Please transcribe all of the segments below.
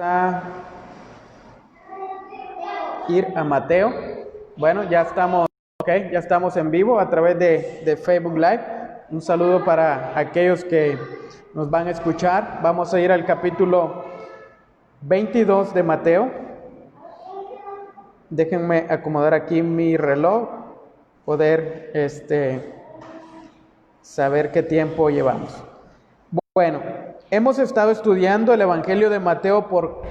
A ir a Mateo. Bueno, ya estamos en vivo a través de Facebook Live. Un saludo para aquellos que nos van a escuchar. Vamos a ir al capítulo 22 de Mateo. Déjenme acomodar aquí mi reloj, poder saber qué tiempo llevamos. Bueno, hemos estado estudiando el Evangelio de Mateo por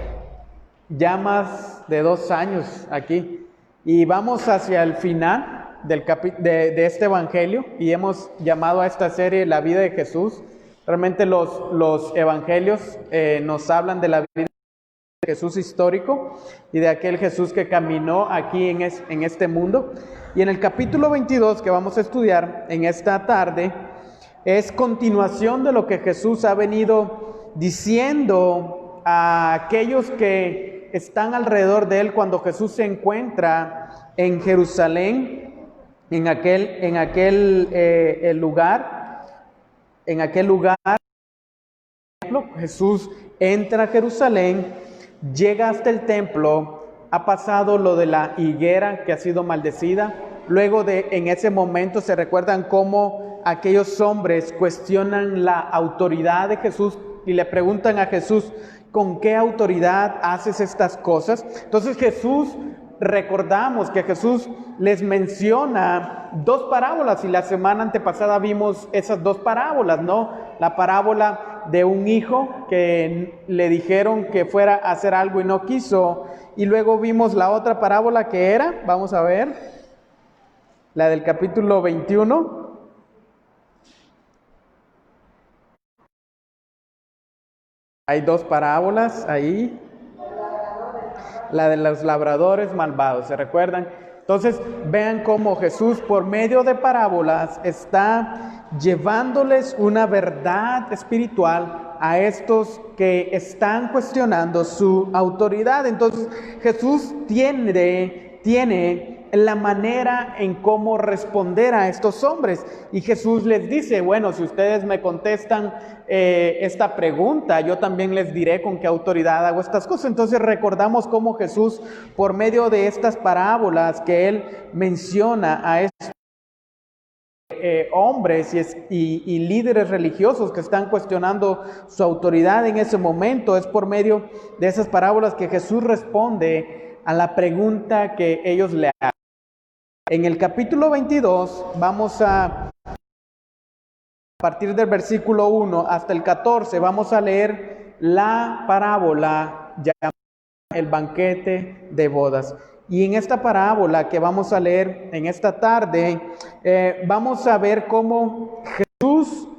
ya más de 2 años aquí y vamos hacia el final de este evangelio y hemos llamado a esta serie La vida de Jesús. Realmente los evangelios nos hablan de la vida de Jesús histórico y de aquel Jesús que caminó aquí en este mundo. Y en el capítulo 22 que vamos a estudiar en esta tarde es continuación de lo que Jesús ha venido diciendo a aquellos que están alrededor de él cuando Jesús se encuentra en Jerusalén, en aquel lugar, Jesús entra a Jerusalén, llega hasta el templo, ha pasado lo de la higuera que ha sido maldecida. Luego en ese momento se recuerdan cómo aquellos hombres cuestionan la autoridad de Jesús y le preguntan a Jesús, ¿con qué autoridad haces estas cosas? Entonces recordamos que Jesús les menciona 2 parábolas y la semana antepasada vimos esas 2 parábolas, ¿no? La parábola de un hijo que le dijeron que fuera a hacer algo y no quiso, y luego vimos la otra parábola que era, vamos a ver, la del capítulo 21. Hay 2 parábolas ahí. La de los labradores malvados, ¿se recuerdan? Entonces, vean cómo Jesús, por medio de parábolas, está llevándoles una verdad espiritual a estos que están cuestionando su autoridad. Entonces, Jesús tiene la manera en cómo responder a estos hombres. Y Jesús les dice, bueno, si ustedes me contestan esta pregunta, yo también les diré con qué autoridad hago estas cosas. Entonces recordamos cómo Jesús, por medio de estas parábolas que él menciona a estos hombres y líderes religiosos que están cuestionando su autoridad en ese momento, es por medio de esas parábolas que Jesús responde a la pregunta que ellos le hacen. En el capítulo 22 vamos a partir del versículo 1 hasta el 14, vamos a leer la parábola llamada el banquete de bodas. Y en esta parábola que vamos a leer en esta tarde, vamos a ver cómo Jesús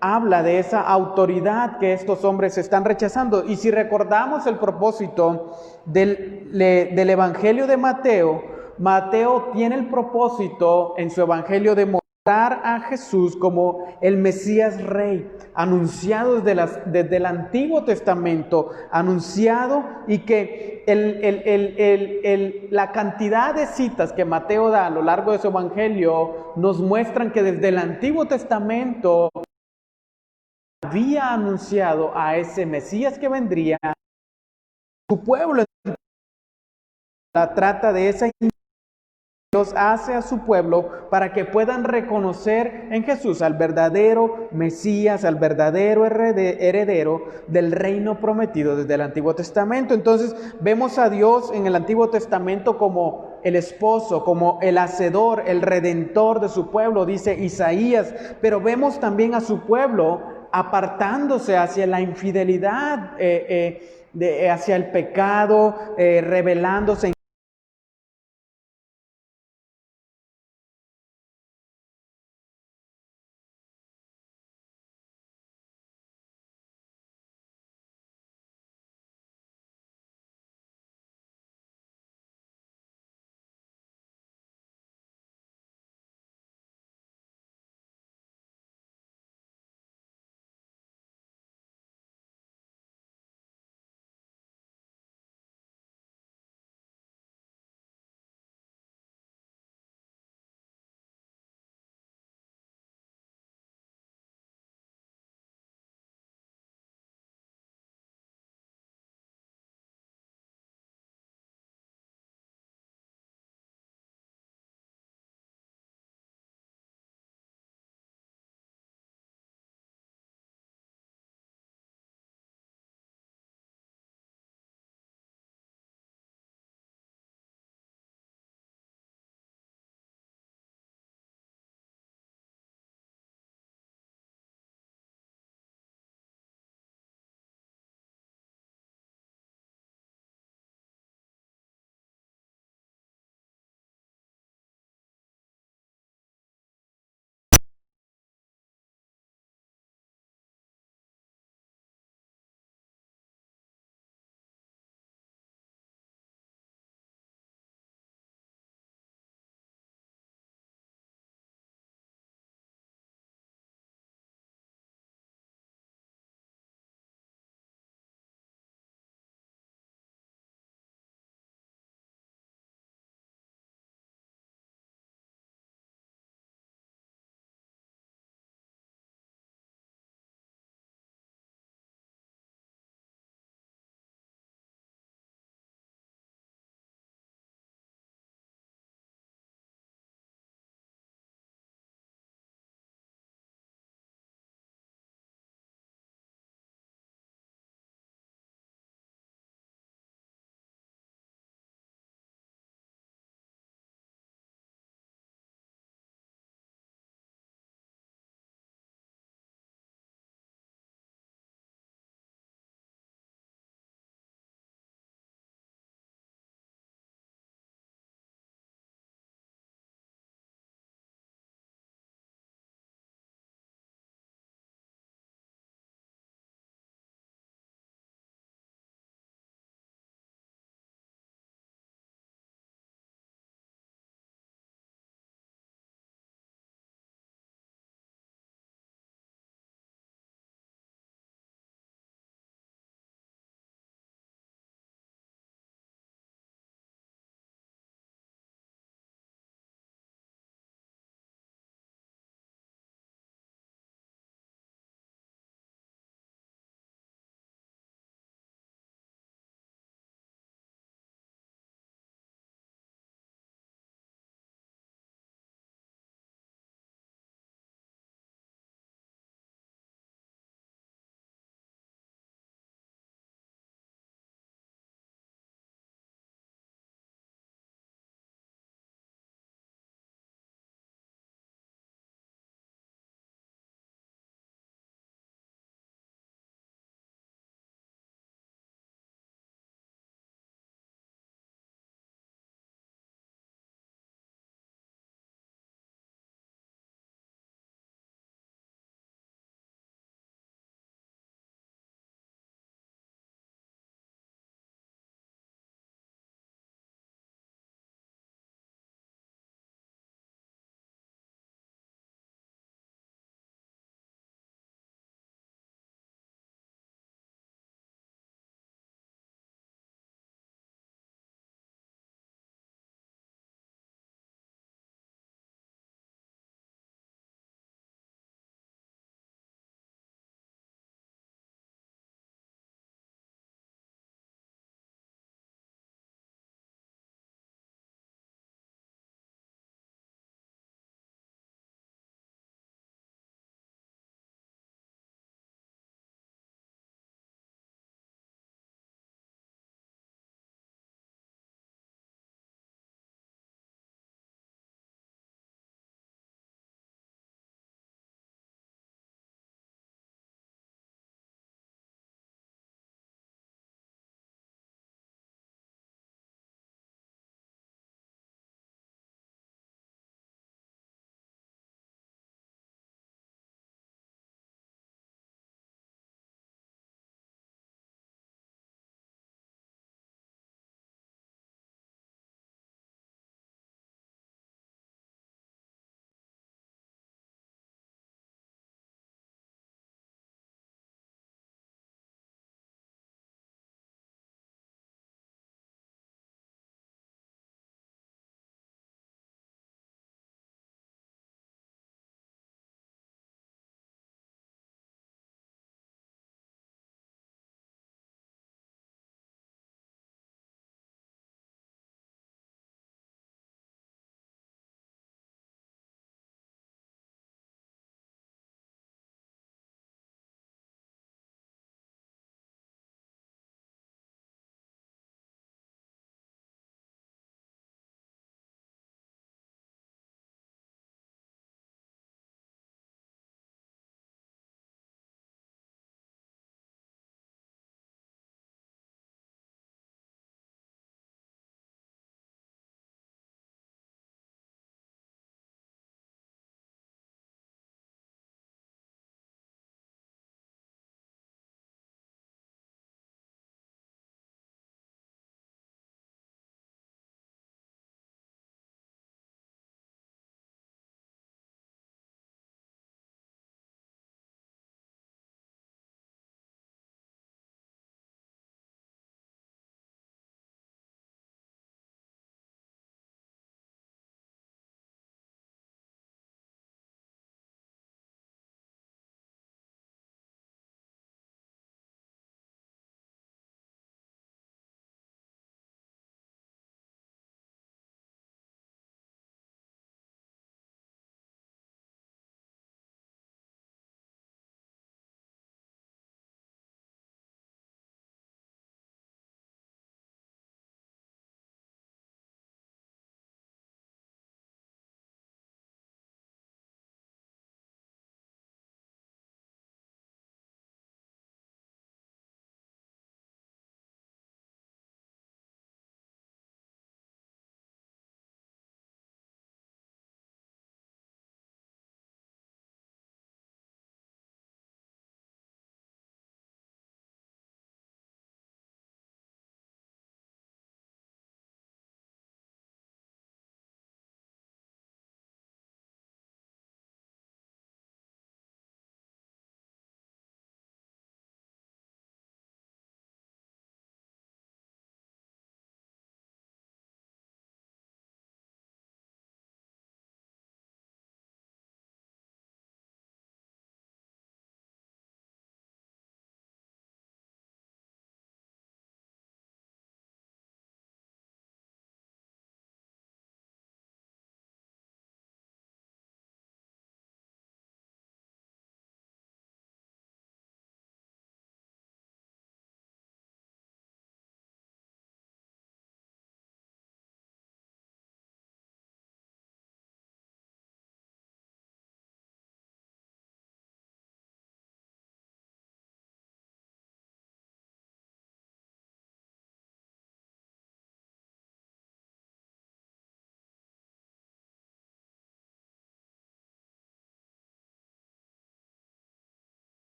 habla de esa autoridad que estos hombres están rechazando. Y si recordamos el propósito del Evangelio de Mateo, Mateo tiene el propósito en su Evangelio de mostrar a Jesús como el Mesías Rey, anunciado desde el Antiguo Testamento, anunciado, y que la cantidad de citas que Mateo da a lo largo de su Evangelio nos muestran que desde el Antiguo Testamento había anunciado a ese Mesías que vendría. Su pueblo la trata de esa Dios hace a su pueblo para que puedan reconocer en Jesús al verdadero Mesías, al verdadero heredero del reino prometido desde el Antiguo Testamento. Entonces vemos a Dios en el Antiguo Testamento como el esposo, como el hacedor, el redentor de su pueblo, dice Isaías, pero vemos también a su pueblo apartándose hacia la infidelidad, hacia el pecado, rebelándose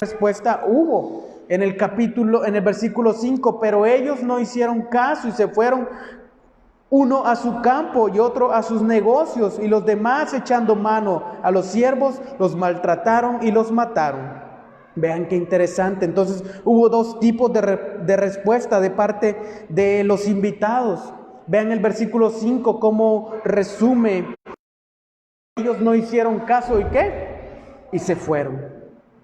respuesta hubo en el versículo 5, pero ellos no hicieron caso y se fueron uno a su campo y otro a sus negocios, y los demás, echando mano a los siervos, los maltrataron y los mataron. Vean qué interesante. Entonces hubo dos tipos de respuesta de parte de los invitados. Vean el versículo 5 cómo resume. Ellos no hicieron caso, ¿y qué? Y se fueron.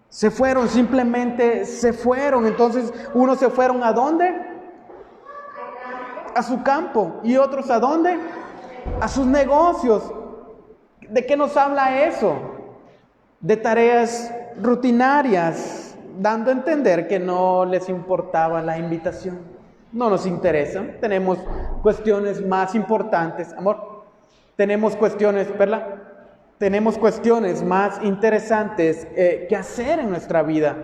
Se fueron, simplemente se fueron. Entonces unos se fueron ¿a dónde? A su campo. ¿Y otros a dónde? A sus negocios. ¿De qué nos habla eso? De tareas rutinarias, dando a entender que no les importaba la invitación. No nos interesa. Tenemos cuestiones más importantes, amor. Tenemos cuestiones, ¿verdad? Tenemos cuestiones más interesantes que hacer en nuestra vida.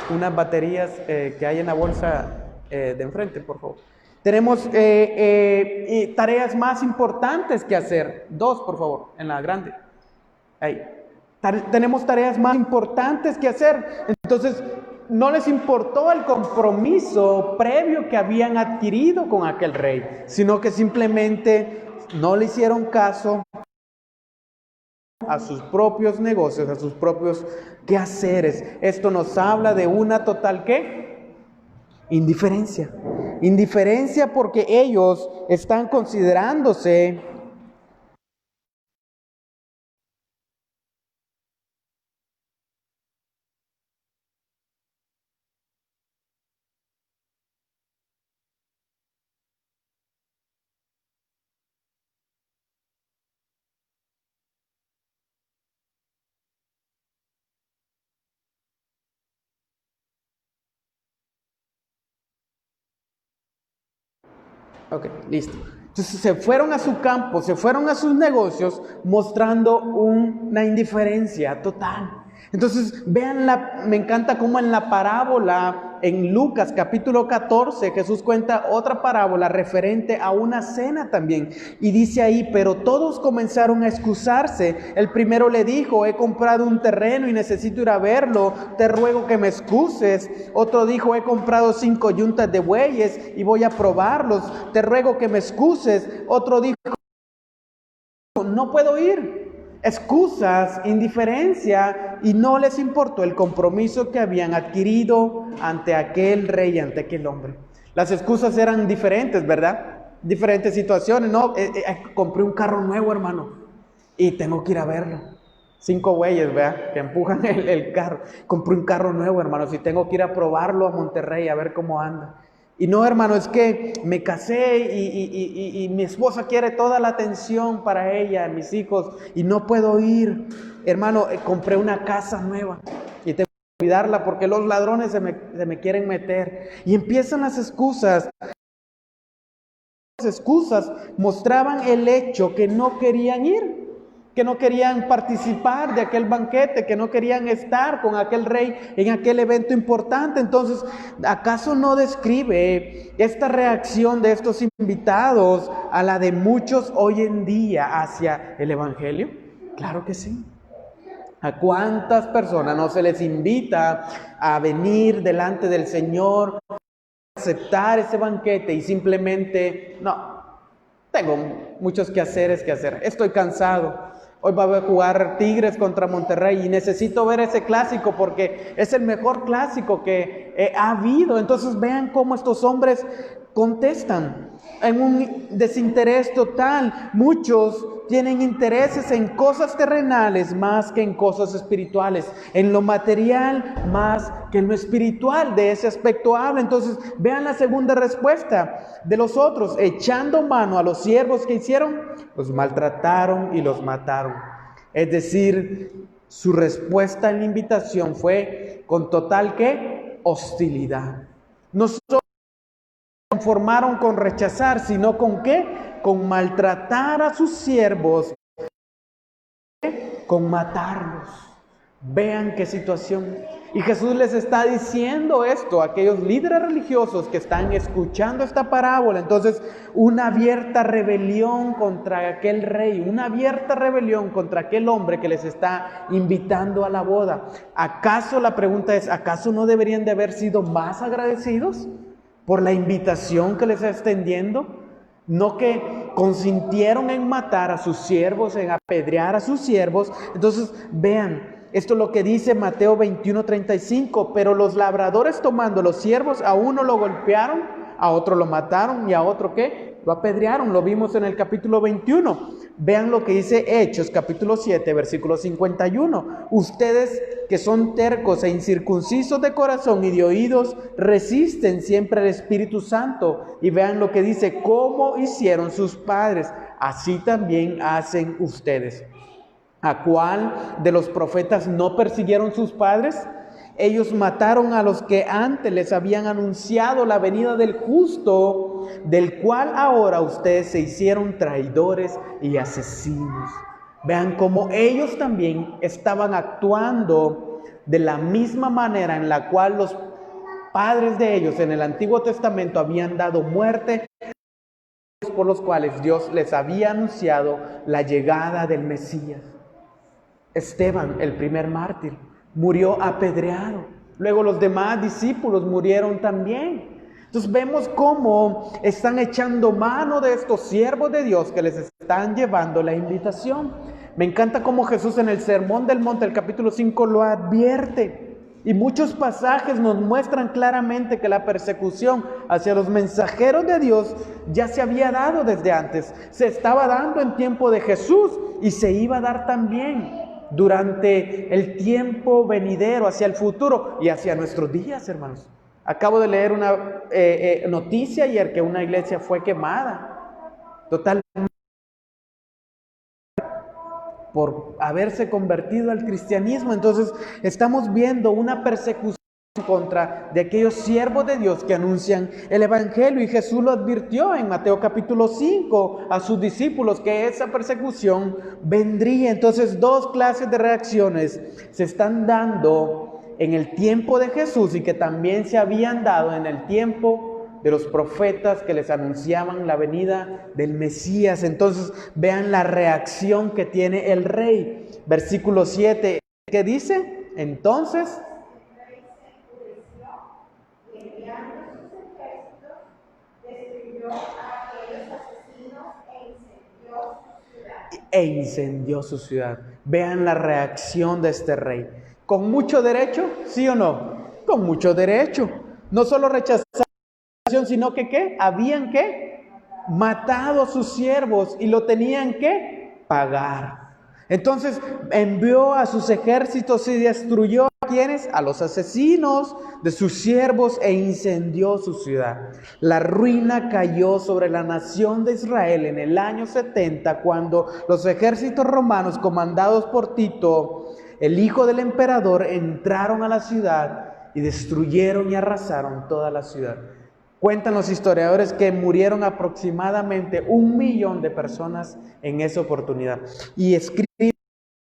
Unas baterías que hay en la bolsa de enfrente, por favor. Tenemos tareas más importantes que hacer. Dos, por favor, en la grande. Ahí. Tenemos tareas más importantes que hacer. Entonces, no les importó el compromiso previo que habían adquirido con aquel rey, sino que simplemente no le hicieron caso a sus propios negocios, a sus propios quehaceres. Esto nos habla de una total, ¿qué? Indiferencia. Indiferencia porque ellos están considerándose Ok, listo. Entonces se fueron a su campo, se fueron a sus negocios mostrando una indiferencia total. Entonces vean, me encanta cómo en la parábola, en Lucas capítulo 14, Jesús cuenta otra parábola referente a una cena también. Y dice ahí, pero todos comenzaron a excusarse. El primero le dijo, he comprado un terreno y necesito ir a verlo, te ruego que me excuses. Otro dijo, he comprado 5 yuntas de bueyes y voy a probarlos, te ruego que me excuses. Otro dijo, no puedo ir. Excusas, indiferencia, y no les importó el compromiso que habían adquirido ante aquel rey, ante aquel hombre. Las excusas eran diferentes, ¿verdad? Diferentes situaciones. No, compré un carro nuevo, hermano, y tengo que ir a verlo. 5 güeyes, ¿verdad? Que empujan el carro. Compré un carro nuevo, hermano, si tengo que ir a probarlo a Monterrey a ver cómo anda. Y no, hermano, es que me casé y mi esposa quiere toda la atención para ella, mis hijos, y no puedo ir. Hermano, compré una casa nueva y tengo que cuidarla porque los ladrones se me quieren meter. Y empiezan las excusas. Las excusas mostraban el hecho que no querían ir, que no querían participar de aquel banquete, que no querían estar con aquel rey en aquel evento importante. Entonces, ¿acaso no describe esta reacción de estos invitados a la de muchos hoy en día hacia el evangelio? Claro que sí. ¿A cuántas personas no se les invita a venir delante del Señor, a aceptar ese banquete y simplemente, no, tengo muchos quehaceres que hacer, estoy cansado? Hoy va a jugar Tigres contra Monterrey y necesito ver ese clásico porque es el mejor clásico que ha habido. Entonces vean cómo estos hombres contestan en un desinterés total. Muchos tienen intereses en cosas terrenales más que en cosas espirituales, en lo material más que en lo espiritual. De ese aspecto habla. Entonces vean la segunda respuesta de los otros: echando mano a los siervos, que hicieron, los maltrataron y los mataron. Es decir, su respuesta en la invitación fue con total ¿qué? Hostilidad. No solo se conformaron con rechazar, sino con ¿qué? Con maltratar a sus siervos, con matarlos. Vean qué situación. Y Jesús les está diciendo esto a aquellos líderes religiosos que están escuchando esta parábola. Entonces, una abierta rebelión contra aquel rey, una abierta rebelión contra aquel hombre que les está invitando a la boda. ¿Acaso, la pregunta es, ¿acaso no deberían de haber sido más agradecidos por la invitación que les está extendiendo? No que consintieron en matar a sus siervos, en apedrear a sus siervos. Entonces, vean. Esto es lo que dice Mateo 21:35, pero los labradores tomando los siervos, a uno lo golpearon, a otro lo mataron y a otro ¿qué? Lo apedrearon, lo vimos en el capítulo 21. Vean lo que dice Hechos, capítulo 7, versículo 51. Ustedes que son tercos e incircuncisos de corazón y de oídos, resisten siempre al Espíritu Santo. Y vean lo que dice, cómo hicieron sus padres, así también hacen ustedes. ¿A cuál de los profetas no persiguieron sus padres? Ellos mataron a los que antes les habían anunciado la venida del justo, del cual ahora ustedes se hicieron traidores y asesinos. Vean cómo ellos también estaban actuando de la misma manera en la cual los padres de ellos en el Antiguo Testamento habían dado muerte, por los cuales Dios les había anunciado la llegada del Mesías. Esteban, el primer mártir, murió apedreado. Luego los demás discípulos murieron también. Entonces vemos cómo están echando mano de estos siervos de Dios que les están llevando la invitación. Me encanta cómo Jesús en el Sermón del Monte, el capítulo 5, lo advierte. Y muchos pasajes nos muestran claramente que la persecución hacia los mensajeros de Dios ya se había dado desde antes. Se estaba dando en tiempo de Jesús y se iba a dar también durante el tiempo venidero, hacia el futuro y hacia nuestros días, hermanos. Acabo de leer una noticia ayer que una iglesia fue quemada totalmente por haberse convertido al cristianismo. Entonces estamos viendo una persecución en contra de aquellos siervos de Dios que anuncian el evangelio, y Jesús lo advirtió en Mateo capítulo 5 a sus discípulos que esa persecución vendría. Entonces, dos clases de reacciones se están dando en el tiempo de Jesús y que también se habían dado en el tiempo de los profetas que les anunciaban la venida del Mesías. Entonces, vean la reacción que tiene el rey. Versículo 7, ¿qué dice? Entonces incendió su ciudad. Vean la reacción de este rey. ¿Con mucho derecho? ¿Sí o no? Con mucho derecho. No solo rechazaron la invitación, sino que ¿qué? Habían ¿qué? Matado a sus siervos y lo tenían ¿qué? Pagar. Entonces envió a sus ejércitos y destruyó ¿a quiénes? A los asesinos de sus siervos e incendió su ciudad. La ruina cayó sobre la nación de Israel en el año 70, cuando los ejércitos romanos comandados por Tito, el hijo del emperador, entraron a la ciudad y destruyeron y arrasaron toda la ciudad. Cuentan los historiadores que murieron aproximadamente 1.000.000 de personas en esa oportunidad. Y escribe el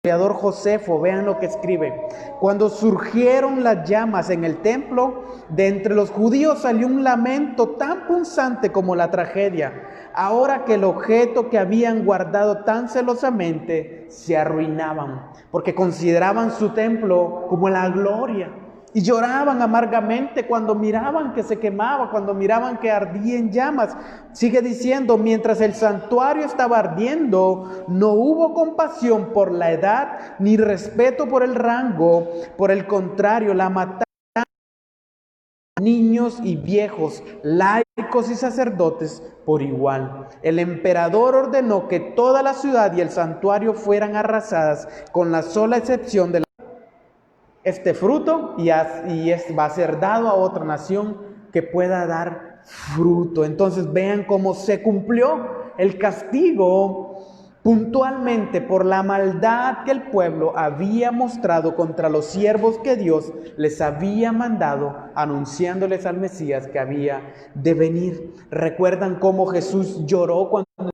historiador Josefo, vean lo que escribe. Cuando surgieron las llamas en el templo, de entre los judíos salió un lamento tan punzante como la tragedia, ahora que el objeto que habían guardado tan celosamente se arruinaban, porque consideraban su templo como la gloria. Y lloraban amargamente cuando miraban que se quemaba, cuando miraban que ardía en llamas. Sigue diciendo, mientras el santuario estaba ardiendo, no hubo compasión por la edad, ni respeto por el rango. Por el contrario, la mataron niños y viejos, laicos y sacerdotes por igual. El emperador ordenó que toda la ciudad y el santuario fueran arrasadas, con la sola excepción de este fruto va a ser dado a otra nación que pueda dar fruto. Entonces vean cómo se cumplió el castigo puntualmente por la maldad que el pueblo había mostrado contra los siervos que Dios les había mandado, anunciándoles al Mesías que había de venir. ¿Recuerdan cómo Jesús lloró cuando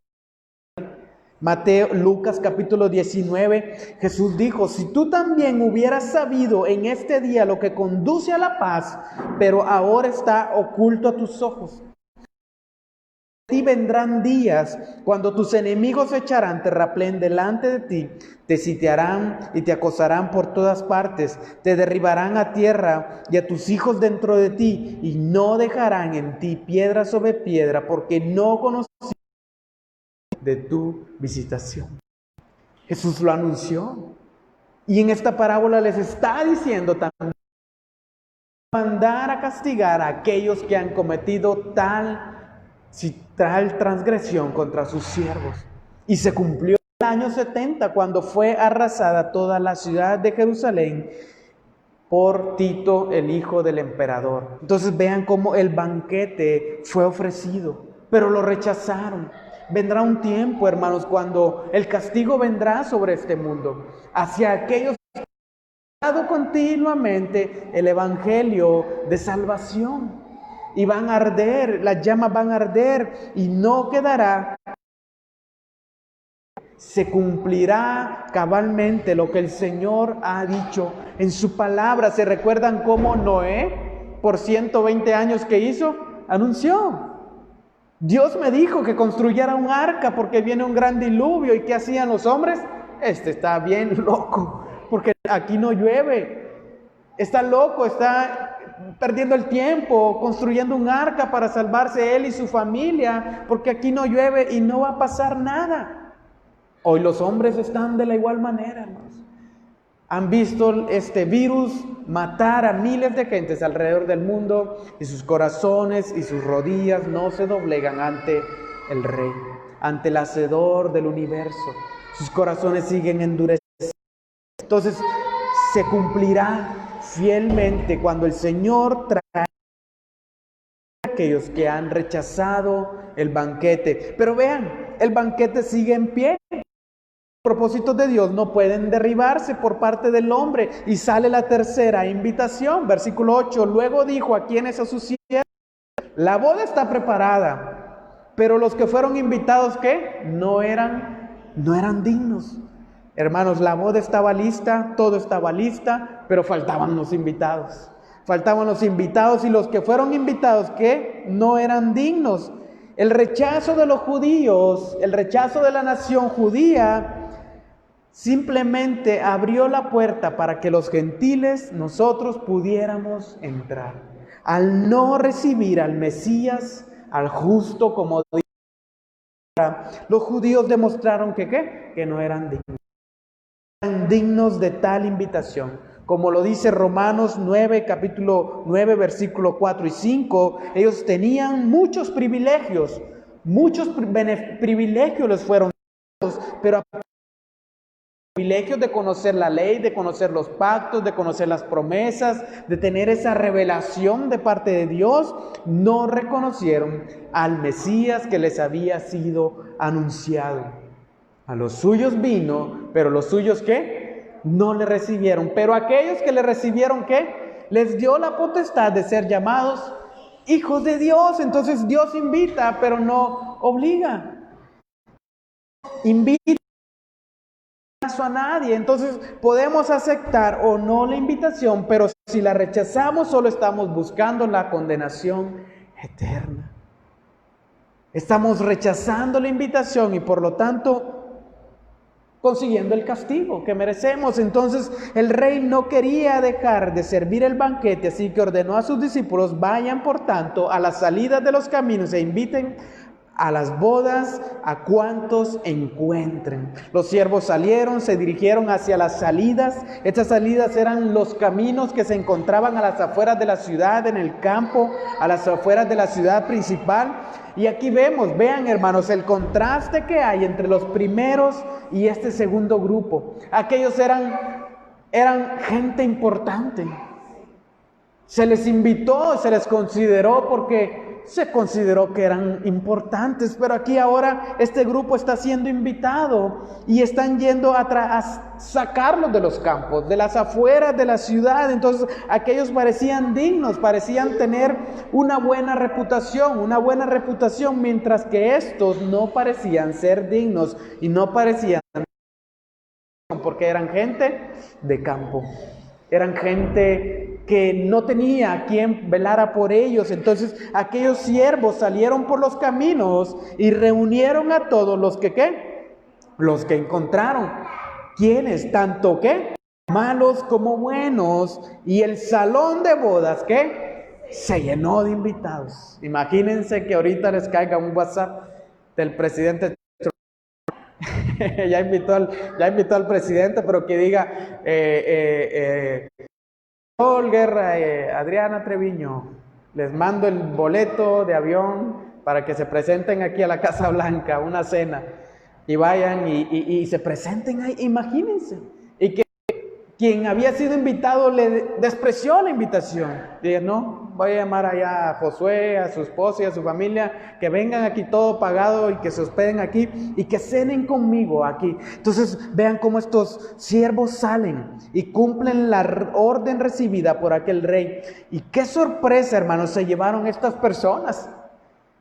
Lucas capítulo 19, Jesús dijo: si tú también hubieras sabido en este día lo que conduce a la paz, pero ahora está oculto a tus ojos. Y vendrán días cuando tus enemigos se echarán terraplén delante de ti, te sitiarán y te acosarán por todas partes, te derribarán a tierra y a tus hijos dentro de ti, y no dejarán en ti piedra sobre piedra, porque no conocieron de tu visitación. Jesús lo anunció. Y en esta parábola les está diciendo también: mandar a castigar a aquellos que han cometido tal transgresión contra sus siervos. Y se cumplió el año 70 cuando fue arrasada toda la ciudad de Jerusalén por Tito, el hijo del emperador. Entonces vean cómo el banquete fue ofrecido, pero lo rechazaron. Vendrá un tiempo, hermanos, cuando el castigo vendrá sobre este mundo, hacia aquellos que han dado continuamente el evangelio de salvación. Y van a arder, las llamas van a arder y no quedará. Se cumplirá cabalmente lo que el Señor ha dicho en su palabra. ¿Se recuerdan cómo Noé, por 120 años que hizo? Anunció: Dios me dijo que construyera un arca porque viene un gran diluvio. ¿Y qué hacían los hombres? Este está bien loco, porque aquí no llueve. Está loco, está perdiendo el tiempo construyendo un arca para salvarse él y su familia, porque aquí no llueve y no va a pasar nada. Hoy los hombres están de la igual manera, hermanos. Han visto este virus matar a miles de gentes alrededor del mundo, y sus corazones y sus rodillas no se doblegan ante el Rey, ante el Hacedor del universo. Sus corazones siguen endurecidos. Entonces se cumplirá fielmente cuando el Señor trae a aquellos que han rechazado el banquete. Pero vean, el banquete sigue en pie. Los propósitos de Dios no pueden derribarse por parte del hombre. Y sale la tercera invitación, versículo 8. Luego dijo a quienes a sus siervos: la boda está preparada, pero los que fueron invitados, ¿qué? No eran dignos. Hermanos, la boda estaba lista, todo estaba lista, pero faltaban los invitados. Faltaban los invitados, y los que fueron invitados, ¿qué? No eran dignos. El rechazo de los judíos, el rechazo de la nación judía, simplemente abrió la puerta para que los gentiles, nosotros, pudiéramos entrar. Al no recibir al Mesías, al justo, como los judíos demostraron que no eran dignos. Dignos de tal invitación, como lo dice Romanos 9, capítulo 9, versículo 4 y 5, ellos tenían muchos privilegios les fueron dados, pero privilegios de conocer la ley, de conocer los pactos, de conocer las promesas, de tener esa revelación de parte de Dios, no reconocieron al Mesías que les había sido anunciado. A los suyos vino, pero los suyos, ¿qué? No le recibieron. Pero aquellos que le recibieron, ¿qué? Les dio la potestad de ser llamados hijos de Dios. Entonces Dios invita, pero no obliga. Invita a nadie. Entonces podemos aceptar o no la invitación, pero si la rechazamos, solo estamos buscando la condenación eterna. Estamos rechazando la invitación y por lo tanto consiguiendo el castigo que merecemos. Entonces el rey no quería dejar de servir el banquete, así que ordenó a sus discípulos: vayan por tanto a las salidas de los caminos e inviten a las bodas a cuantos encuentren. Los siervos salieron, se dirigieron hacia las salidas. Estas salidas eran los caminos que se encontraban a las afueras de la ciudad, en el campo, a las afueras de la ciudad principal. Y aquí vean, hermanos, el contraste que hay entre los primeros y este segundo grupo. Aquellos eran gente importante. Se les invitó, se les consideró porque se consideró que eran importantes, pero aquí ahora este grupo está siendo invitado y están yendo a sacarlos de los campos, de las afueras de la ciudad. Entonces aquellos parecían dignos, parecían tener una buena reputación, mientras que estos no parecían ser dignos y no parecían, porque eran gente de campo, eran gente que no tenía quien velara por ellos. Entonces aquellos siervos salieron por los caminos y reunieron a todos los que ¿qué? Los que encontraron. ¿Quiénes? Tanto ¿qué? Malos como buenos. Y el salón de bodas ¿qué? Se llenó de invitados. Imagínense que ahorita les caiga un WhatsApp del presidente. ya invitó al presidente, pero que diga Guerra, Adriana Treviño, les mando el boleto de avión para que se presenten aquí a la Casa Blanca, una cena, y vayan y se presenten ahí. Imagínense, y que quien había sido invitado le despreció la invitación. Dije, no, voy a llamar allá a Josué, a su esposa y a su familia, que vengan aquí todo pagado y que se hospeden aquí y que cenen conmigo aquí. Entonces vean cómo estos siervos salen y cumplen la orden recibida por aquel rey. Y qué sorpresa, hermanos, se llevaron estas personas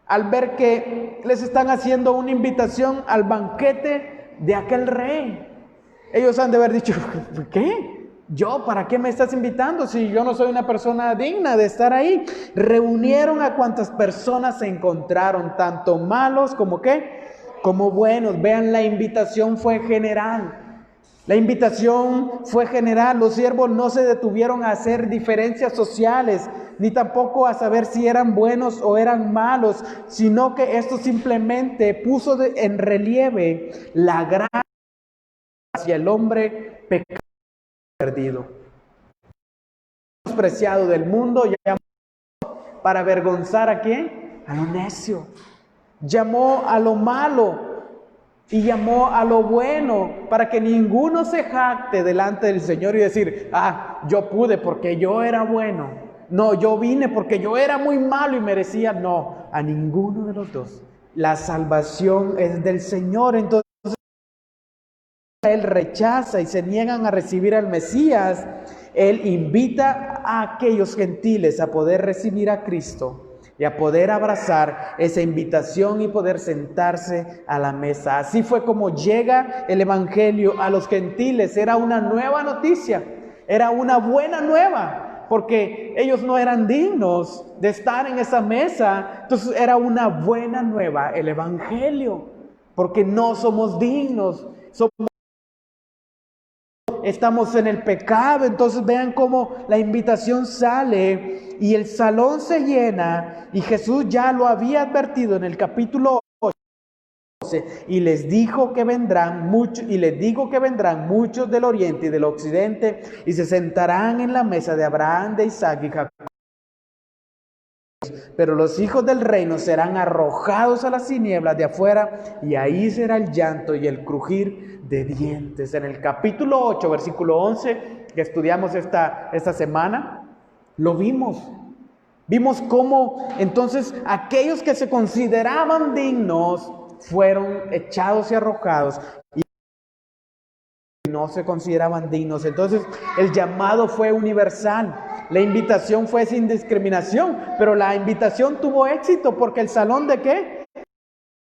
al ver que les están haciendo una invitación al banquete de aquel rey. Ellos han de haber dicho, ¿qué? ¿Yo? ¿Para qué me estás invitando si yo no soy una persona digna de estar ahí? Reunieron a cuantas personas se encontraron, tanto malos como ¿qué? Como buenos. Vean, la invitación fue general. La invitación fue general. Los siervos no se detuvieron a hacer diferencias sociales, ni tampoco a saber si eran buenos o eran malos, sino que esto simplemente puso en relieve la gracia hacia el hombre pecado perdido, despreciado del mundo, llamó para avergonzar ¿a quién? A lo necio. Llamó a lo malo y llamó a lo bueno, para que ninguno se jacte delante del Señor y decir, yo pude porque yo era bueno. No, yo vine porque yo era muy malo y merecía. No, a ninguno de los dos. La salvación es del Señor. Entonces Él rechaza y se niegan a recibir al Mesías. Él invita a aquellos gentiles a poder recibir a Cristo y a poder abrazar esa invitación y poder sentarse a la mesa. Así fue como llega el Evangelio a los gentiles. Era una nueva noticia, era una buena nueva, porque ellos no eran dignos de estar en esa mesa. Entonces era una buena nueva el Evangelio, porque no somos dignos, estamos en el pecado. Entonces vean cómo la invitación sale y el salón se llena, y Jesús ya lo había advertido en el capítulo 11, y les dijo que vendrán muchos del oriente y del occidente y se sentarán en la mesa de Abraham, de Isaac y Jacob. Pero los hijos del reino serán arrojados a las tinieblas de afuera, y ahí será el llanto y el crujir de dientes. En el capítulo 8, versículo 11, que estudiamos esta semana, lo vimos. Vimos cómo entonces aquellos que se consideraban dignos fueron echados y arrojados, y no se consideraban dignos. Entonces el llamado fue universal. La invitación fue sin discriminación, pero la invitación tuvo éxito porque el salón ¿de qué? ¿Qué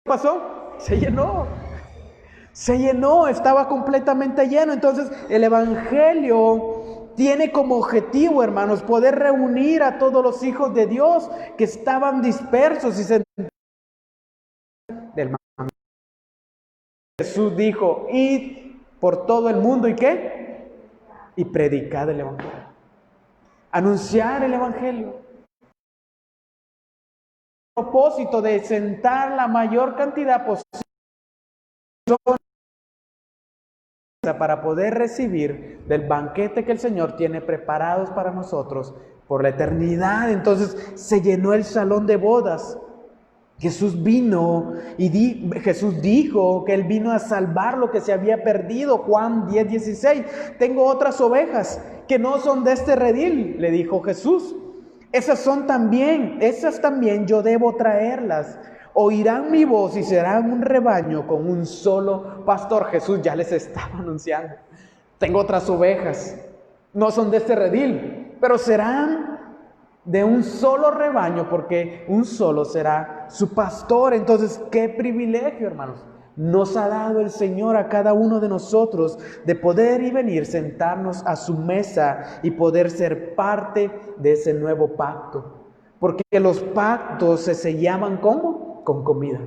pasó? Se llenó, estaba completamente lleno. Entonces el Evangelio tiene como objetivo, hermanos, poder reunir a todos los hijos de Dios que estaban dispersos y se del mundo. Jesús dijo, id por todo el mundo y ¿qué? Y predicad el Evangelio. Anunciar el Evangelio. El propósito de sentar la mayor cantidad posible para poder recibir del banquete que el Señor tiene preparados para nosotros por la eternidad. Entonces se llenó el salón de bodas. Jesús vino y Jesús dijo que Él vino a salvar lo que se había perdido. Juan 10:16. Tengo otras ovejas que no son de este redil, le dijo Jesús. esas también yo debo traerlas. Oirán mi voz y serán un rebaño con un solo pastor. Jesús ya les estaba anunciando. Tengo otras ovejas, no son de este redil, pero serán de un solo rebaño, porque un solo será su pastor. Entonces, qué privilegio, hermanos, nos ha dado el Señor a cada uno de nosotros de poder y venir, sentarnos a su mesa y poder ser parte de ese nuevo pacto. Porque los pactos se sellaban ¿cómo? Con comida.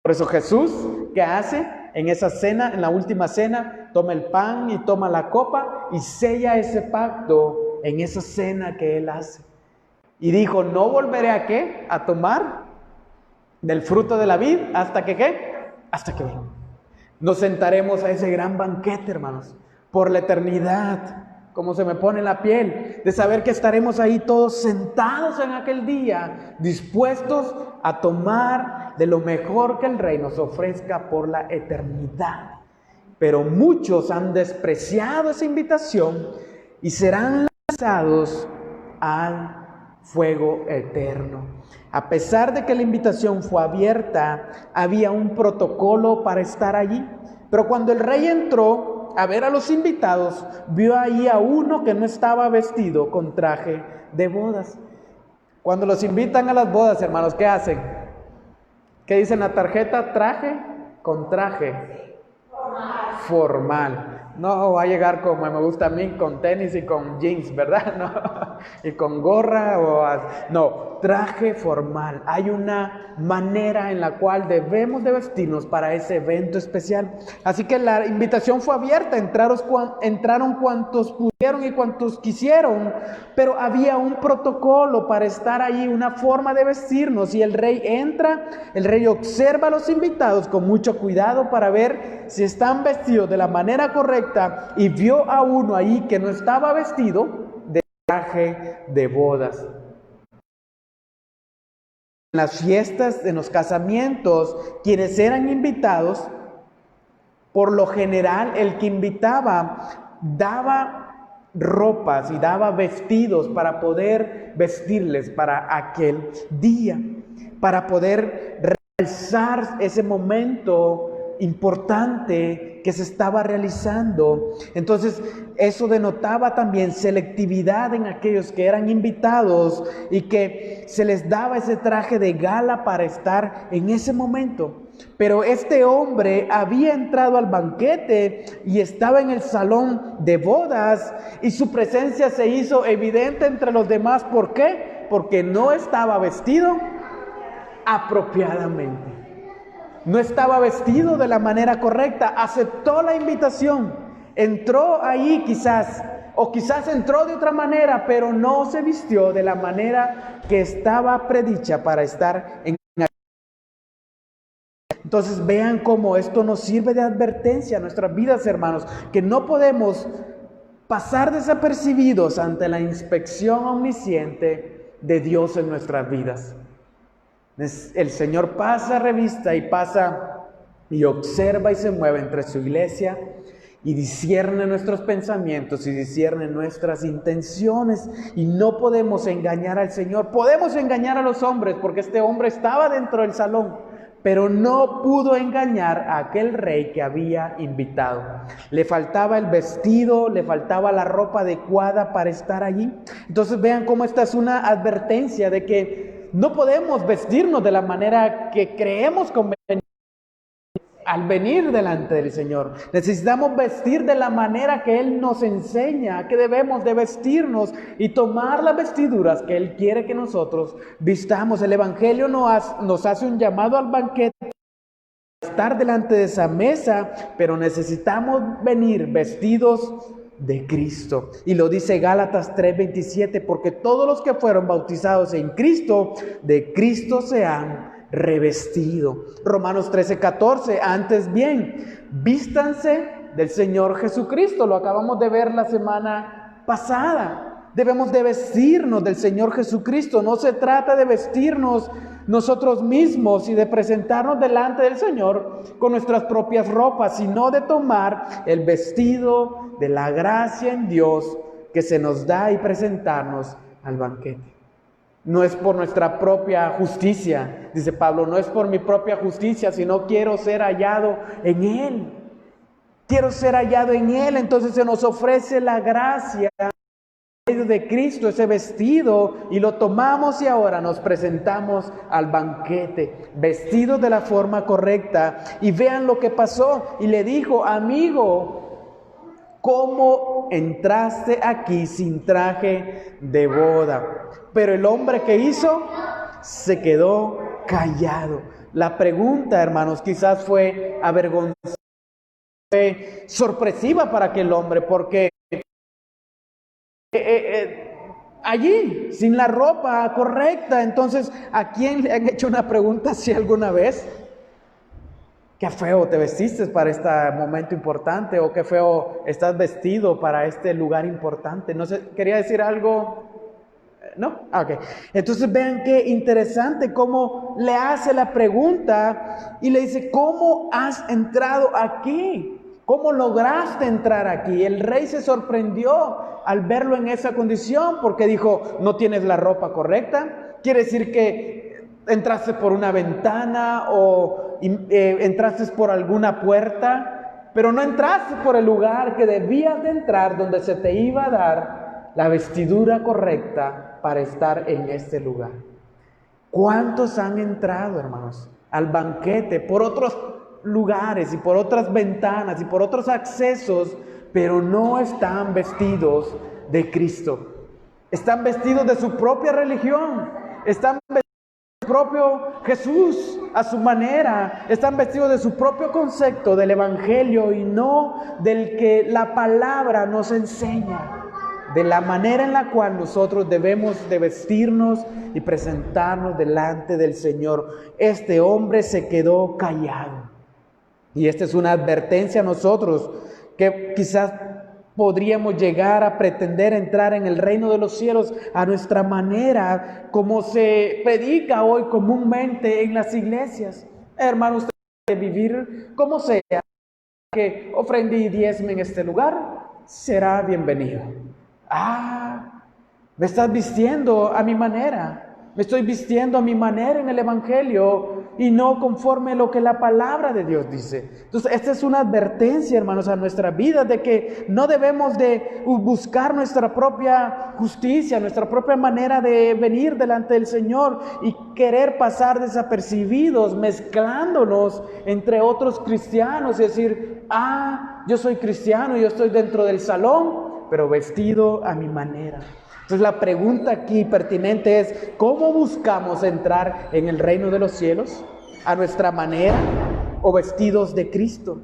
Por eso Jesús, ¿qué hace? En esa cena, en la última cena, toma el pan y toma la copa y sella ese pacto en esa cena que Él hace. Y dijo, no volveré a ¿qué? A tomar del fruto de la vid hasta que ¿qué? Hasta que venga. Nos sentaremos a ese gran banquete, hermanos, por la eternidad. Como se me pone la piel de saber que estaremos ahí todos sentados en aquel día, dispuestos a tomar de lo mejor que el Rey nos ofrezca por la eternidad. Pero muchos han despreciado esa invitación y serán lanzados al fuego eterno. A pesar de que la invitación fue abierta, había un protocolo para estar allí. Pero cuando el Rey entró a ver a los invitados, vio ahí a uno que no estaba vestido con traje de bodas. Cuando los invitan a las bodas, hermanos, ¿qué hacen? ¿Qué dice en la tarjeta? Traje con traje formal. No va a llegar como me gusta a mí, con tenis y con jeans, ¿verdad? No. Y con gorra no, traje formal. Hay una manera en la cual debemos de vestirnos para ese evento especial. Así que la invitación fue abierta, entraron cuantos pudieron y cuantos quisieron, pero había un protocolo para estar allí, una forma de vestirnos. Y el Rey entra, el Rey observa a los invitados con mucho cuidado para ver si están vestidos de la manera correcta, y vio a uno ahí que no estaba vestido de traje de bodas. En las fiestas, en los casamientos, quienes eran invitados, por lo general el que invitaba daba ropas y daba vestidos para poder vestirles para aquel día, para poder realzar ese momento importante que se estaba realizando. Entonces eso denotaba también selectividad en aquellos que eran invitados y que se les daba ese traje de gala para estar en ese momento. Pero este hombre había entrado al banquete y estaba en el salón de bodas, y su presencia se hizo evidente entre los demás. ¿Por qué? Porque no estaba vestido apropiadamente. No estaba vestido de la manera correcta. Aceptó la invitación, entró ahí quizás entró de otra manera, pero no se vistió de la manera que estaba predicha para estar en. Entonces vean cómo esto nos sirve de advertencia a nuestras vidas, hermanos, que no podemos pasar desapercibidos ante la inspección omnisciente de Dios en nuestras vidas. El Señor pasa revista y observa y se mueve entre su iglesia y discierne nuestros pensamientos y discierne nuestras intenciones, y no podemos engañar al Señor. Podemos engañar a los hombres, porque este hombre estaba dentro del salón, pero no pudo engañar a aquel rey que había invitado. Le faltaba el vestido, le faltaba la ropa adecuada para estar allí. Entonces vean cómo esta es una advertencia de que no podemos vestirnos de la manera que creemos conveniente al venir delante del Señor. Necesitamos vestir de la manera que Él nos enseña que debemos de vestirnos y tomar las vestiduras que Él quiere que nosotros vistamos. El Evangelio nos hace un llamado al banquete, estar delante de esa mesa, pero necesitamos venir vestidos de Cristo. Y lo dice Gálatas 3:27, porque todos los que fueron bautizados en Cristo, de Cristo se han revestido. Romanos 13:14, antes bien, vístanse del Señor Jesucristo. Lo acabamos de ver la semana pasada. Debemos de vestirnos del Señor Jesucristo. No se trata de vestirnos nosotros mismos y de presentarnos delante del Señor con nuestras propias ropas, sino de tomar el vestido de la gracia en Dios que se nos da y presentarnos al banquete. No es por nuestra propia justicia, dice Pablo, no es por mi propia justicia, sino quiero ser hallado en Él. Quiero ser hallado en Él. Entonces se nos ofrece la gracia de Cristo, ese vestido, y lo tomamos y ahora nos presentamos al banquete, vestidos de la forma correcta. Y vean lo que pasó. Y le dijo: amigo, ¿cómo entraste aquí sin traje de boda? Pero el hombre que hizo, se quedó callado. La pregunta, hermanos, quizás fue avergonzante, fue sorpresiva para aquel hombre, porque allí, sin la ropa correcta. Entonces, ¿a quién le han hecho una pregunta así alguna vez? Qué feo te vestiste para este momento importante, o qué feo estás vestido para este lugar importante. No sé, ¿quería decir algo? ¿No? Ok. Entonces vean qué interesante cómo le hace la pregunta y le dice: ¿cómo has entrado aquí? ¿Cómo lograste entrar aquí? El rey se sorprendió al verlo en esa condición, porque dijo: no tienes la ropa correcta. Quiere decir que entraste por una ventana o entraste por alguna puerta, pero no entraste por el lugar que debías de entrar, donde se te iba a dar la vestidura correcta para estar en este lugar. ¿Cuántos han entrado, hermanos, al banquete por otros lugares y por otras ventanas y por otros accesos, pero no están vestidos de Cristo? Están vestidos de su propia religión, están vestidos de su propio Jesús a su manera, están vestidos de su propio concepto del evangelio y no del que la palabra nos enseña, de la manera en la cual nosotros debemos de vestirnos y presentarnos delante del Señor. Este hombre se quedó callado. Y esta es una advertencia a nosotros, que quizás podríamos llegar a pretender entrar en el reino de los cielos a nuestra manera, como se predica hoy comúnmente en las iglesias. Hermano, usted puede vivir como sea, que ofrende y diezme en este lugar, será bienvenido. Me estás vistiendo a mi manera, me estoy vistiendo a mi manera en el evangelio y no conforme a lo que la palabra de Dios dice. Entonces, esta es una advertencia, hermanos, a nuestra vida, de que no debemos de buscar nuestra propia justicia, nuestra propia manera de venir delante del Señor y querer pasar desapercibidos, mezclándonos entre otros cristianos y decir: yo soy cristiano, yo estoy dentro del salón, pero vestido a mi manera. Entonces la pregunta aquí pertinente es: ¿cómo buscamos entrar en el reino de los cielos? ¿A nuestra manera o vestidos de Cristo?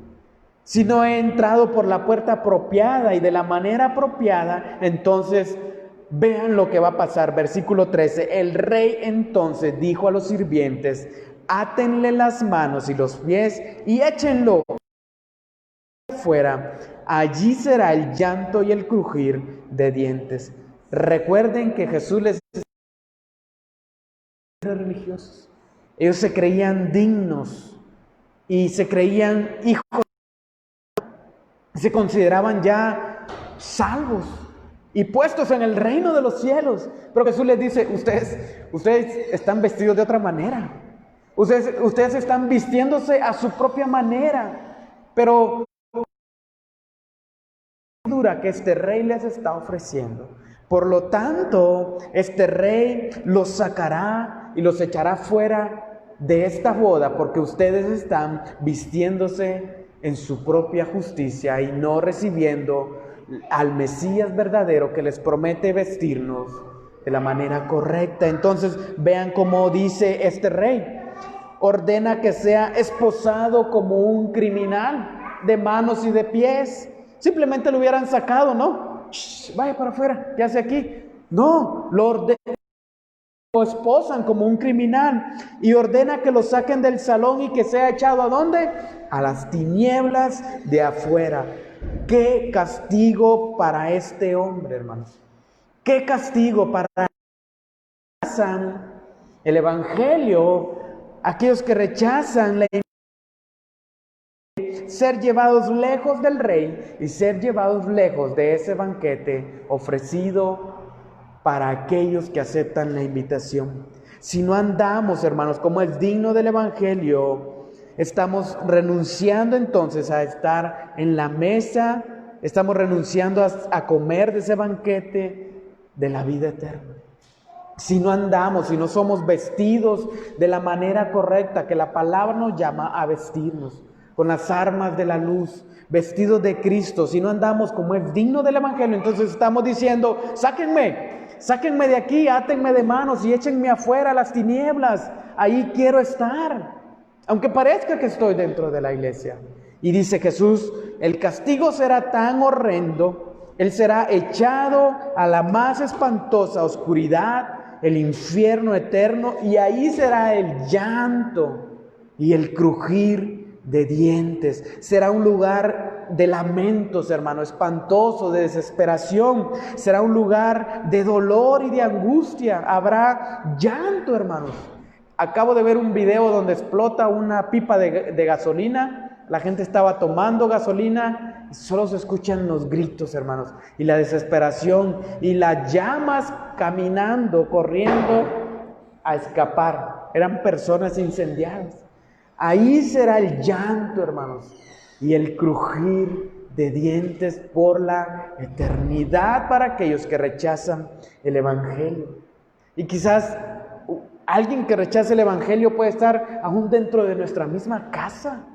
Si no he entrado por la puerta apropiada y de la manera apropiada, entonces vean lo que va a pasar. Versículo 13. El rey entonces dijo a los sirvientes: átenle las manos y los pies y échenlo fuera. Allí será el llanto y el crujir de dientes. Recuerden que Jesús les decía religiosos. Ellos se creían dignos y se creían hijos, se consideraban ya salvos y puestos en el reino de los cielos. Pero Jesús les dice: ustedes están vestidos de otra manera. Ustedes están vistiéndose a su propia manera. Pero que este rey les está ofreciendo. Por lo tanto, este rey los sacará y los echará fuera de esta boda, porque ustedes están vistiéndose en su propia justicia y no recibiendo al Mesías verdadero, que les promete vestirnos de la manera correcta. Entonces vean cómo dice este rey: ordena que sea esposado como un criminal, de manos y de pies. Simplemente lo hubieran sacado, ¿no? Vaya para afuera, ¿qué hace aquí? No, lo esposan como un criminal y ordena que lo saquen del salón y que sea echado ¿a dónde? A las tinieblas de afuera. ¡Qué castigo para este hombre, hermanos! ¡Qué castigo para el evangelio! Aquellos que rechazan la ser llevados lejos del rey y ser llevados lejos de ese banquete ofrecido para aquellos que aceptan la invitación. Si no andamos, hermanos, como es digno del Evangelio, estamos renunciando entonces a estar en la mesa, estamos renunciando a comer de ese banquete de la vida eterna. Si no andamos, si no somos vestidos de la manera correcta, que la palabra nos llama a vestirnos, con las armas de la luz, vestidos de Cristo, si no andamos como es digno del Evangelio, entonces estamos diciendo, sáquenme de aquí, átenme de manos y échenme afuera a las tinieblas, ahí quiero estar, aunque parezca que estoy dentro de la iglesia. Y dice Jesús, el castigo será tan horrendo, él será echado a la más espantosa oscuridad, el infierno eterno, y ahí será el llanto y el crujir de dientes. Será un lugar de lamentos, hermano, espantoso, de desesperación. Será un lugar de dolor y de angustia. Habrá llanto, hermanos. Acabo de ver un video donde explota una pipa de gasolina. La gente estaba tomando gasolina y solo se escuchan los gritos, hermanos, y la desesperación y las llamas caminando, corriendo a escapar. Eran personas incendiadas. Ahí será el llanto, hermanos, y el crujir de dientes por la eternidad para aquellos que rechazan el Evangelio. Y quizás alguien que rechace el Evangelio puede estar aún dentro de nuestra misma casa,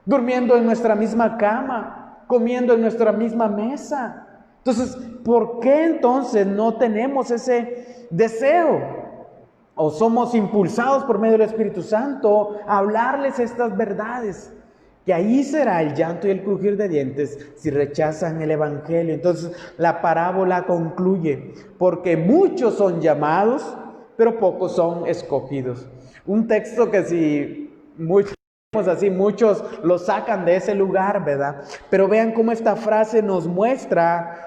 durmiendo en nuestra misma cama, comiendo en nuestra misma mesa. Entonces, ¿por qué entonces no tenemos ese deseo? ¿O somos impulsados por medio del Espíritu Santo a hablarles estas verdades? Que ahí será el llanto y el crujir de dientes si rechazan el Evangelio. Entonces, la parábola concluye, porque muchos son llamados, pero pocos son escogidos. Un texto que si muchos lo sacan de ese lugar, ¿verdad? Pero vean cómo esta frase nos muestra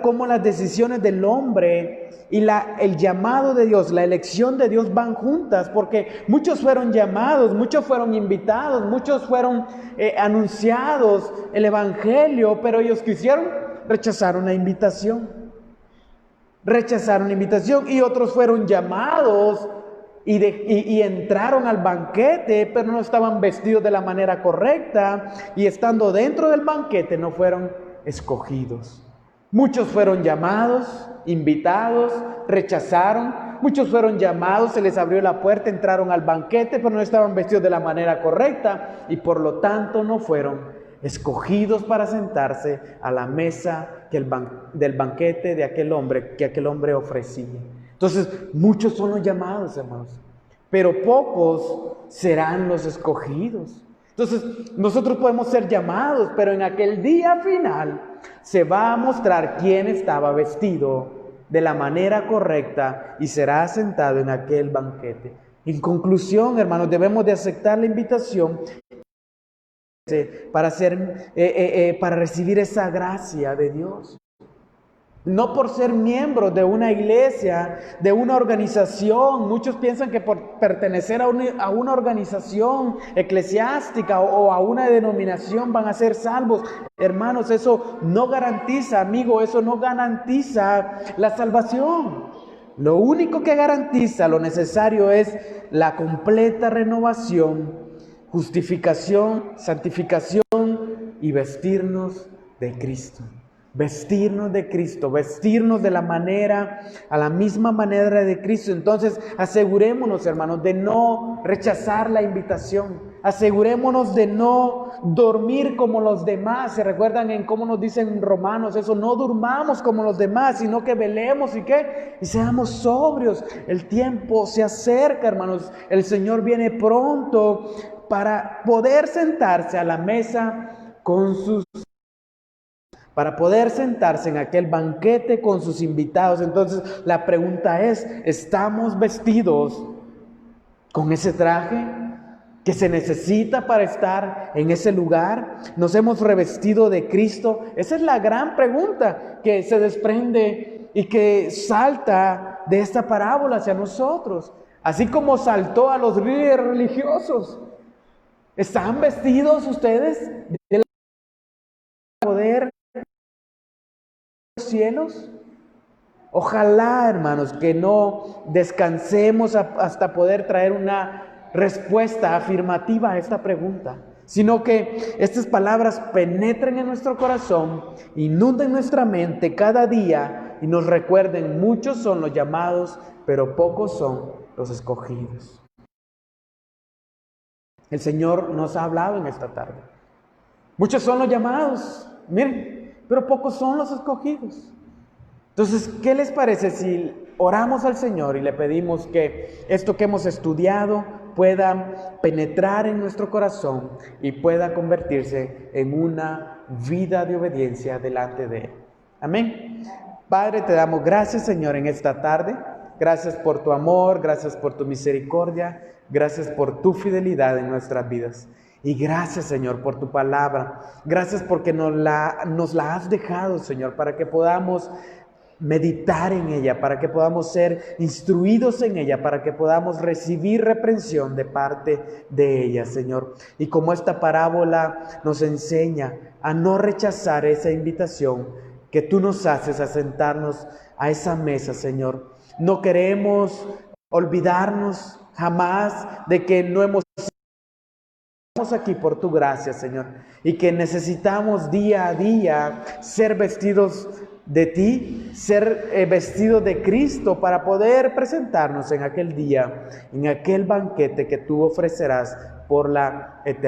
cómo las decisiones del hombre y el llamado de Dios, la elección de Dios van juntas, porque muchos fueron llamados, muchos fueron invitados, muchos fueron anunciados el Evangelio, pero ellos rechazaron la invitación. Y otros fueron llamados y entraron al banquete, pero no estaban vestidos de la manera correcta, y estando dentro del banquete no fueron escogidos. Muchos fueron llamados, invitados, rechazaron. Muchos fueron llamados, se les abrió la puerta, entraron al banquete, pero no estaban vestidos de la manera correcta y por lo tanto no fueron escogidos para sentarse a la mesa del banquete que aquel hombre ofrecía. Entonces, muchos son los llamados, hermanos, pero pocos serán los escogidos. Entonces, nosotros podemos ser llamados, pero en aquel día final se va a mostrar quién estaba vestido de la manera correcta y será sentado en aquel banquete. En conclusión, hermanos, debemos de aceptar la invitación para recibir esa gracia de Dios. No por ser miembros de una iglesia, de una organización. Muchos piensan que por pertenecer a una organización eclesiástica o a una denominación van a ser salvos. Hermanos, eso no garantiza, eso no garantiza la salvación. Lo único que garantiza lo necesario es la completa renovación, justificación, santificación y vestirnos de Cristo. Vestirnos de Cristo, vestirnos a la misma manera de Cristo. Entonces, asegurémonos, hermanos, de no rechazar la invitación. Asegurémonos de no dormir como los demás. ¿Se recuerdan en cómo nos dicen Romanos eso? No durmamos como los demás, sino que velemos y seamos sobrios. El tiempo se acerca, hermanos. El Señor viene pronto para poder sentarse a la mesa para poder sentarse en aquel banquete con sus invitados. Entonces la pregunta es, ¿estamos vestidos con ese traje que se necesita para estar en ese lugar? ¿Nos hemos revestido de Cristo? Esa es la gran pregunta que se desprende y que salta de esta parábola hacia nosotros. Así como saltó a los líderes religiosos. ¿Están vestidos ustedes de poder cielos? Ojalá, hermanos, que no descansemos hasta poder traer una respuesta afirmativa a esta pregunta, sino que estas palabras penetren en nuestro corazón, inunden nuestra mente cada día y nos recuerden: muchos son los llamados, pero pocos son los escogidos. El Señor nos ha hablado en esta tarde. Muchos son los llamados, miren, pero pocos son los escogidos. Entonces, ¿qué les parece si oramos al Señor y le pedimos que esto que hemos estudiado pueda penetrar en nuestro corazón y pueda convertirse en una vida de obediencia delante de Él? Amén. Padre, te damos gracias, Señor, en esta tarde. Gracias por tu amor, gracias por tu misericordia, gracias por tu fidelidad en nuestras vidas. Y gracias, Señor, por tu palabra. Gracias porque nos la has dejado, Señor, para que podamos meditar en ella, para que podamos ser instruidos en ella, para que podamos recibir reprensión de parte de ella, Señor. Y como esta parábola nos enseña a no rechazar esa invitación que tú nos haces a sentarnos a esa mesa, Señor. No queremos olvidarnos jamás de que no hemos aquí por tu gracia, Señor, y que necesitamos día a día ser vestidos de ti, ser vestidos de Cristo para poder presentarnos en aquel día, en aquel banquete que tú ofrecerás por la eternidad.